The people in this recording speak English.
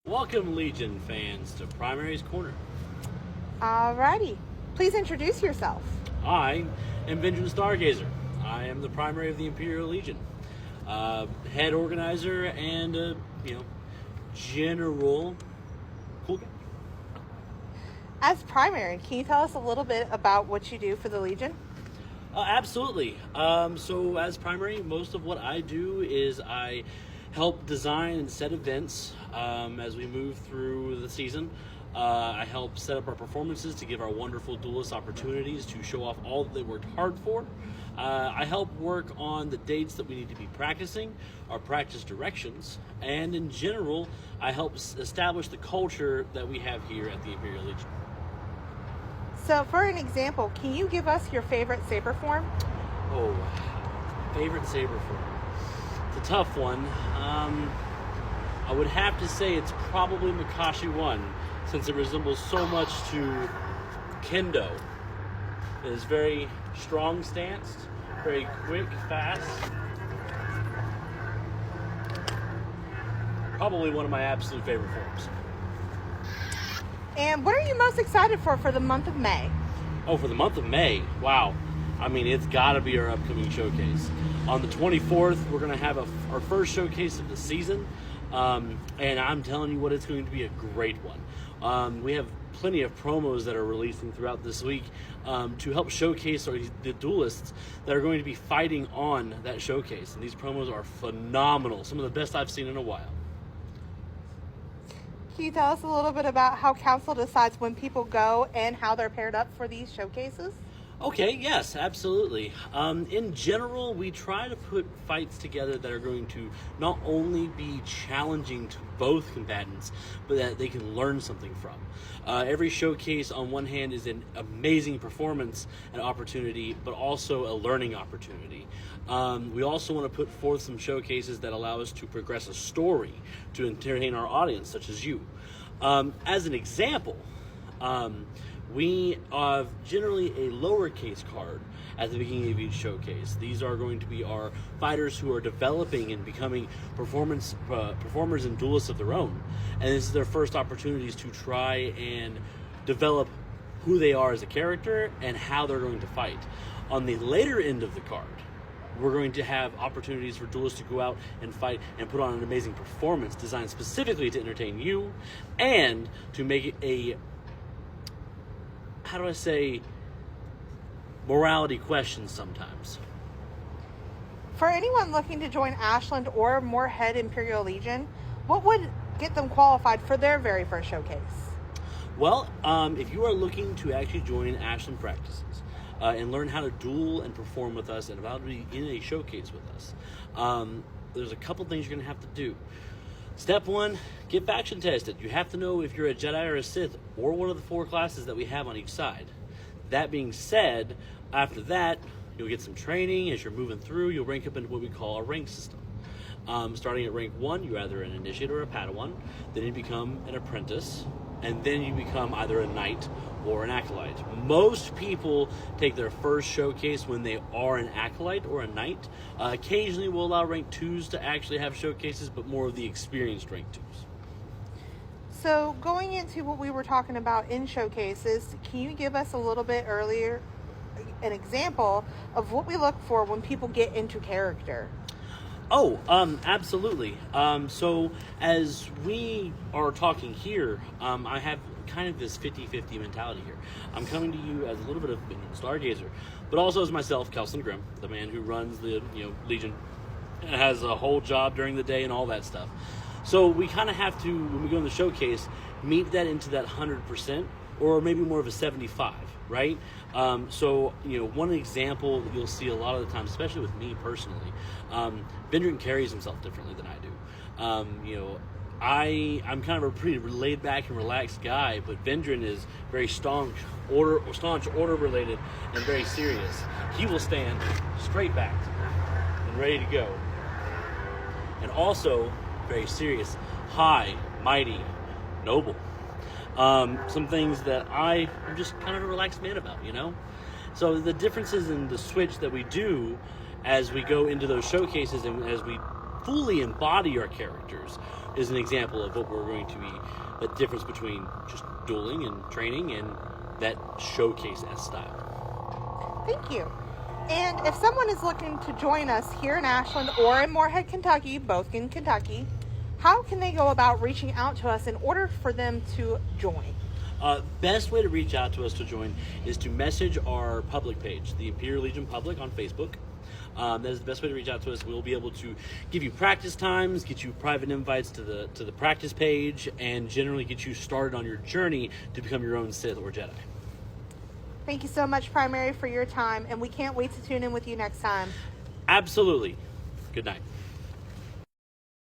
Welcome, Legion fans, to Primary's Corner. Alrighty. Please introduce yourself. I am Benjamin Stargazer. I am the Primary of the Imperial Legion, head organizer and general cool guy. As primary, can you tell us a little bit about what you do for the Legion? Absolutely. So as primary, most of what I do is I help design and set events as we move through the season. I help set up our performances to give our wonderful duelists opportunities to show off all that they worked hard for. I help work on the dates that we need to be practicing, our practice directions, and in general, I help establish the culture that we have here at the Imperial Legion. So, for an example, can you give us your favorite saber form? Oh, favorite saber form. It's a tough one. I would have to say it's probably Makashi 1, since it resembles so much to Kendo. It is very strong stanced, very quick, fast. Probably one of my absolute favorite forms. And what are you most excited for the month of May? Oh, for the month of May, wow. I mean, it's got to be our upcoming showcase. On the 24th, we're going to have our first showcase of the season, and I'm telling you what, it's going to be a great one. We have plenty of promos that are releasing throughout this week to help showcase the duelists that are going to be fighting on that showcase, and these promos are phenomenal, some of the best I've seen in a while. Can you tell us a little bit about how Council decides when people go and how they're paired up for these showcases? Okay, yes, absolutely. In general, we try to put fights together that are going to not only be challenging to both combatants, but that they can learn something from. Every showcase, on one hand, is an amazing performance and opportunity, but also a learning opportunity. We also want to put forth some showcases that allow us to progress a story to entertain our audience, such as you. As an example, we have generally a lowercase card at the beginning of each showcase. These are going to be our fighters who are developing and becoming performers and duelists of their own. And this is their first opportunities to try and develop who they are as a character and how they're going to fight. On the later end of the card, we're going to have opportunities for duelists to go out and fight and put on an amazing performance designed specifically to entertain you and to make it a morality questions sometimes. For anyone looking to join Ashland or Moorhead Imperial Legion, what would get them qualified for their very first showcase? Well, if you are looking to actually join Ashland practices and learn how to duel and perform with us and about to be in a showcase with us, there's a couple things you're going to have to do. Step 1, get faction tested. You have to know if you're a Jedi or a Sith or one of the 4 classes that we have on each side. That being said, after that, you'll get some training. As you're moving through, you'll rank up into what we call a rank system. Starting at rank 1, you're either an initiate or a Padawan. Then you become an apprentice. And then you become either a knight or an acolyte. Most people take their first showcase when they are an acolyte or a knight. Occasionally we'll allow rank 2s to actually have showcases, but more of the experienced rank 2s. So going into what we were talking about in showcases, can you give us a little bit earlier an example of what we look for when people get into character? Oh, absolutely. So as we are talking here, I have kind of this 50-50 mentality here. I'm coming to you as a little bit of a Stargazer, but also as myself, Kelson Grimm, the man who runs the Legion, has a whole job during the day and all that stuff. So we kind of have to, when we go in the showcase, meet that into that 100%, or maybe more of a 75, right? So, one example that you'll see a lot of the time, especially with me personally, Vendrin carries himself differently than I do. I'm kind of a pretty laid back and relaxed guy, but Vendrin is very staunch order related and very serious. He will stand straight backed and ready to go. And also very serious, high, mighty, noble. Some things that I'm just kind of a relaxed man about, So the differences in the switch that we do as we go into those showcases and as we fully embody our characters is an example of what we're going to be, the difference between just dueling and training and that showcase style. Thank you. And if someone is looking to join us here in Ashland or in Moorhead, Kentucky, both in Kentucky, how can they go about reaching out to us in order for them to join? Best way to reach out to us to join is to message our public page, the Imperial Legion Public on Facebook. That is the best way to reach out to us. We'll be able to give you practice times, get you private invites to the practice page, and generally get you started on your journey to become your own Sith or Jedi. Thank you so much, Primary, for your time, and we can't wait to tune in with you next time. Absolutely. Good night.